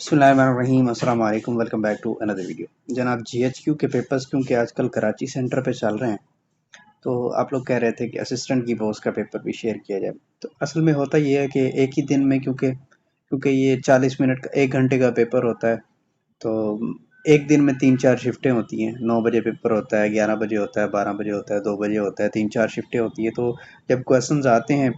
बिस्मिल्लाहिर्रहमानिर्रहीम अस्सलाम वालेकुम welcome back to another video. जनाब जीएचक्यू के पेपर्स क्योंकि आजकल कराची सेंटर पे चल रहे हैं, तो आप लोग कह रहे थे कि असिस्टेंट की पोस्ट का पेपर भी शेयर किया जाए। तो असल में होता ये है कि एक ही दिन में क्योंकि क्योंकि ये 40 मिनट का 1 घंटे का पेपर होता है, तो एक दिन में 3-4 शिफ्टें होती हैं। 9 बजे पेपर होता है, 11 बजे होता है, 12 बजे होता है, 2 बजे होता है, 3-4 शिफ्टें होती है। तो जब क्वेश्चंस आते हैं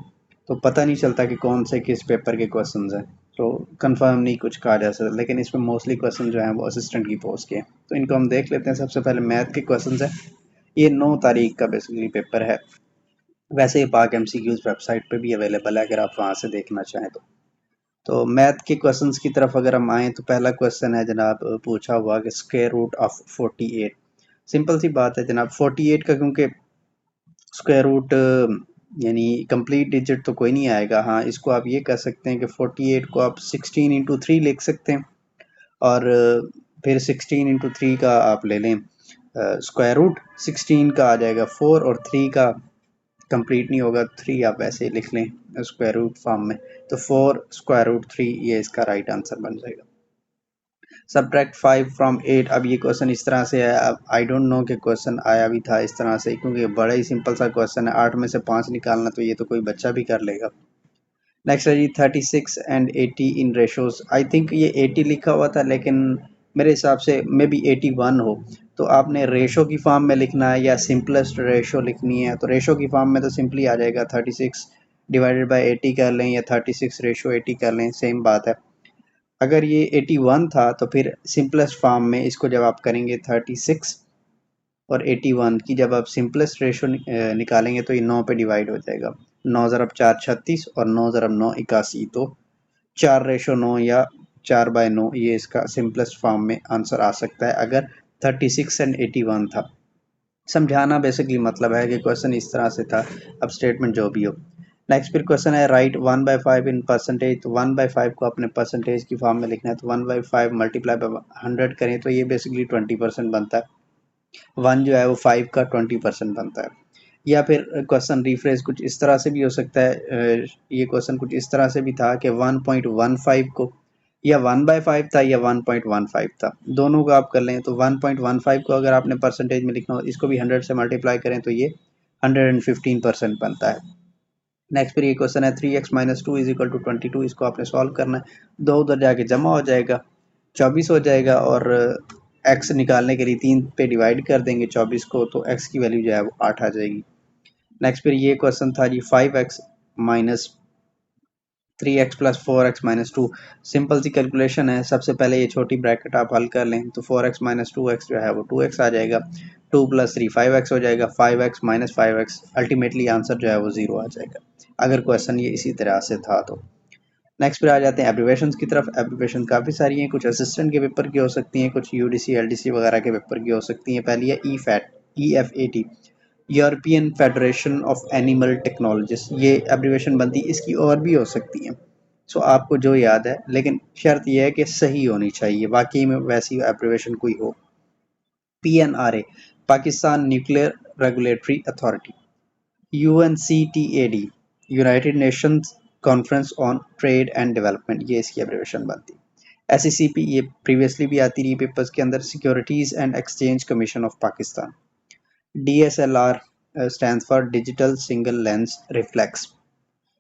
तो पता नहीं चलता कि कौन से किस पेपर के क्वेश्चंस हैं, तो कंफर्म नहीं कुछ कहा जा सकता। लेकिन इसमें मोस्टली क्वेश्चन जो हैं वो असिस्टेंट की पोस्ट के हैं, तो इनको हम देख लेते हैं। सबसे पहले मैथ के क्वेश्चंस हैं। ये 9 तारीख का बेसिकली पेपर है। वैसे ही पाक एमसीक्यूज वेबसाइट पे भी अवेलेबल है अगर आप वहाँ से देखना चाहें तो मैथ के क्वेश्चंस की तरफ अगर हम आएँ तो पहला क्वेश्चन है जनाब, पूछा हुआ कि स्क्वायर रूट ऑफ 48। सिंपल सी बात है जनाब, 48 का क्योंकि स्क्वायर रूट यानी कंप्लीट डिजिट तो कोई नहीं आएगा। हाँ, इसको आप ये कह सकते हैं कि 48 को आप 16 इंटू 3 लिख सकते हैं, और फिर 16 इंटू 3 का आप ले लें स्क्वायर रूट। 16 का आ जाएगा 4 और 3 का कंप्लीट नहीं होगा, 3 आप ऐसे ही लिख लें स्क्वायर रूट फॉर्म में, तो 4 स्क्वायर रूट 3 ये इसका राइट आंसर बन जाएगा। Subtract 5 from 8। अब ये क्वेश्चन इस तरह से है, अब आई डोंट नो कि क्वेश्चन आया भी था इस तरह से, क्योंकि बड़ा ही सिंपल सा क्वेश्चन है। 8 में से 5 निकालना तो ये तो कोई बच्चा भी कर लेगा। नेक्स्ट है जी 36 and 80 in ratios. I think ये 80 लिखा हुआ था, लेकिन मेरे हिसाब से मे बी 81 हो। तो आपने रेशो की फॉर्म में लिखना है या सिंपलेस्ट रेशो लिखनी है। तो रेशो की फॉर्म में तो सिंपली आ जाएगा 36 डिवाइडेड बाय 80 कर लें, या 36 रेशो 80 कर लें, सेम बात है। अगर ये 81 था तो फिर सिंपलेस्ट फॉर्म में इसको जब आप करेंगे 36 और 81 की जब आप सिंपलेस्ट रेशो निकालेंगे तो ये 9 पे डिवाइड हो जाएगा। 9 ज़रब 4 36 और 9 ज़रब 9 81, तो 4 रेशो 9 या 4/9 ये इसका सिंपलेस्ट फॉर्म में आंसर आ सकता है अगर 36 एंड 81 था। समझाना बेसिकली मतलब है कि क्वेश्चन इस तरह से था, अब स्टेटमेंट जो भी हो। नेक्स्ट फिर क्वेश्चन है राइट 1/5 इन परसेंटेज। तो 1/5 को अपने परसेंटेज की फॉर्म में लिखना है, तो 1/5 मल्टीप्लाई बाय 100 करें तो ये बेसिकली 20% बनता है। 1 जो है वो 5 का 20% बनता है। या फिर क्वेश्चन रिफ्रेश कुछ इस तरह से भी हो सकता है। ये क्वेश्चन कुछ इस तरह से भी था कि 1.15 को या 1/5 था या 1.15 था, दोनों का आप कर लें। तो 1.15 को अगर आपने परसेंटेज में लिखना हो, इसको भी 100 से मल्टीप्लाई करें तो ये 115% बनता है। नेक्स्ट फिर ये क्वेश्चन है 3x minus 2 is equal to 22। इसको आपने सॉल्व करना है, 2 उधर जाके जमा हो जाएगा, 24 हो जाएगा, और x निकालने के लिए 3 पे डिवाइड कर देंगे 24 को, तो x की वैल्यू जो है वो 8 आ जाएगी। नेक्स्ट फिर ये क्वेश्चन था जी 5x minus 3x plus 4x minus 2। Simple सी कैलकुलेशन है, सबसे पहले ये छोटी ब्रैकेट आप हल कर लें, तो 4x माइनस 2x जो है वो 2x आ जाएगा, 2 प्लस 3 5x हो जाएगा, 5x minus 5x ultimately answer जो है वो 0 आ जाएगा अगर क्वेश्चन ये इसी तरह से था तो। नेक्स्ट फिर आ जाते हैं एब्रीवेशंस की तरफ। एब्रीवेशन काफ़ी सारी हैं, कुछ असिस्टेंट के पेपर की हो सकती हैं, कुछ यूडीसी एलडीसी वगैरह के पेपर की हो सकती हैं। पहली है EFAT, European federation of animal technologist. ये एब्रीवेशन बनती है, इसकी और भी हो सकती हैं, सो आपको जो याद है, लेकिन शर्त यह है कि सही होनी चाहिए, वाकई में वैसी एब्रीवेशन कोई हो। PNRA, Pakistan nuclear regulatory authority. UNCTAD, United Nations conference on trade and development, ये इसकी एब्रीवेशन बनती है। SECP, ये प्रीवियसली भी आती रही पेपर्स के अंदर, securities and exchange commission of Pakistan. DSLR stand for digital single lens reflex.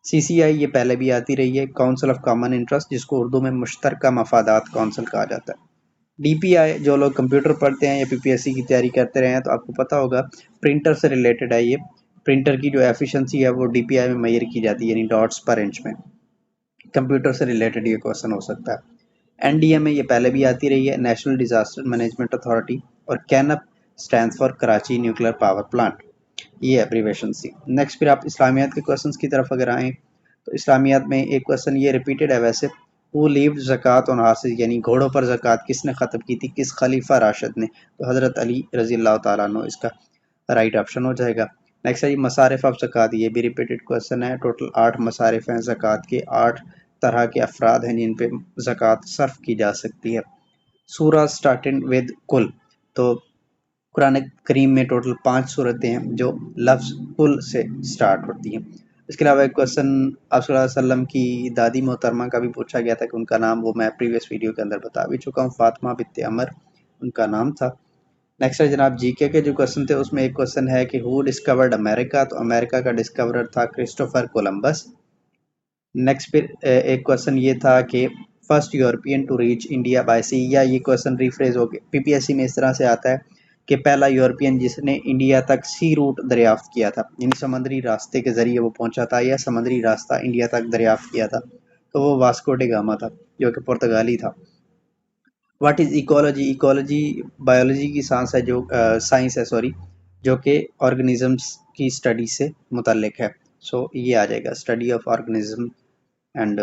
CCI ये पहले भी आती रही है, काउंसिल ऑफ कॉमन इंटरेस्ट, जिसको उर्दू में मुश्तरका मफादात काउंसिल कहा जाता है। DPI, जो लोग कंप्यूटर पढ़ते हैं या PPSC की तैयारी करते रहे हैं तो आपको पता होगा, प्रिंटर से रिलेटेड है ये। प्रिंटर की जो एफिशिएंसी है वो DPI में मेजर की जाती है, यानी डॉट्स पर इंच में। कंप्यूटर से रिलेटेड ये क्वेश्चन हो सकता है। NDMA ये पहले भी आती रही है, नेशनल डिजास्टर मैनेजमेंट अथॉरिटी। और KANUPP stand for Karachi nuclear power plant, ये एब्रीवेशन थी। नेक्स्ट फिर आप इस्लामियात के क्वेश्चंस की तरफ अगर आएँ तो इस्लामियात में एक क्वेश्चन ये रिपीटेड है वैसे, वो लीव ज़कात ऑन हासिस, यानी घोड़ों पर ज़कात किसने ख़त्म की थी, किस खलीफा राशिद ने, तो हज़रत अली रज़ी अल्लाह ताला अन्हु इसका राइट ऑप्शन हो जाएगा। नेक्स्ट है जी मसारिफ ऑफ ज़कात, ये भी रिपीटेड क्वेश्चन है। टोटल 8 मसारिफ हैं ज़कात के, 8 तरह के अफराद हैं जिन पे ज़कात सर्फ की जा सकती है। सूरा स्टार्टिंग विद कुल, तो कुरान करीम में टोटल 5 सूरतें हैं जो लफ्ज़ कुल से स्टार्ट होती हैं। इसके अलावा एक क्वेश्चन आप सल्लल्लाहु अलैहि वसल्लम की दादी मोहतरमा का भी पूछा गया था कि उनका नाम, वो मैं प्रीवियस वीडियो के अंदर बता भी चुका हूँ, फातिमा बिन्त अमर उनका नाम था। नेक्स्ट है जनाब जीके के जो क्वेश्चन थे, उसमें एक क्वेश्चन है कि हु डिस्कवर्ड अमेरिका, तो अमेरिका का डिस्कवरर था क्रिस्टोफर कोलंबस। नेक्स्ट फिर एक क्वेश्चन ये था कि first European to reach India by sea, या ये क्वेश्चन रिफ्रेज हो गया पीपीएससी में इस तरह से आता है कि पहला यूरोपियन जिसने इंडिया तक सी रूट दरियाफ्त किया था, यानी समुद्री रास्ते के जरिए वो पहुंचा था या समुद्री रास्ता इंडिया तक दरियाफ्त किया था, तो वो वास्को डे गामा था जो कि पुर्तगाली था। What is ecology, ecology biology की सांस है जो साइंस है सॉरी, जो कि ऑर्गेनिजम्स की स्टडी से मुतल्लिक है। सो ये आ जाएगा स्टडी ऑफ ऑर्गेनिज्म एंड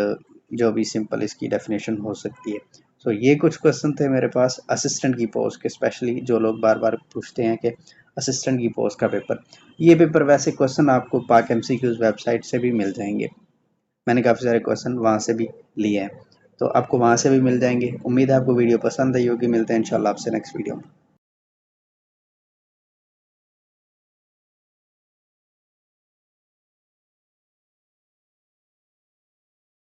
जो भी सिंपल इसकी डेफिनेशन हो सकती है। सो ये कुछ क्वेश्चन थे मेरे पास असिस्टेंट की पोस्ट के, स्पेशली जो लोग बार बार पूछते हैं कि असिस्टेंट की पोस्ट का पेपर। ये पेपर वैसे क्वेश्चन आपको पाक एमसीक्यूज वेबसाइट से भी मिल जाएंगे, मैंने काफ़ी सारे क्वेश्चन वहाँ से भी लिए हैं, तो आपको वहाँ से भी मिल जाएंगे। उम्मीद है आपको वीडियो पसंद आई होगी। मिलते हैं इंशाल्लाह आपसे नेक्स्ट वीडियो में।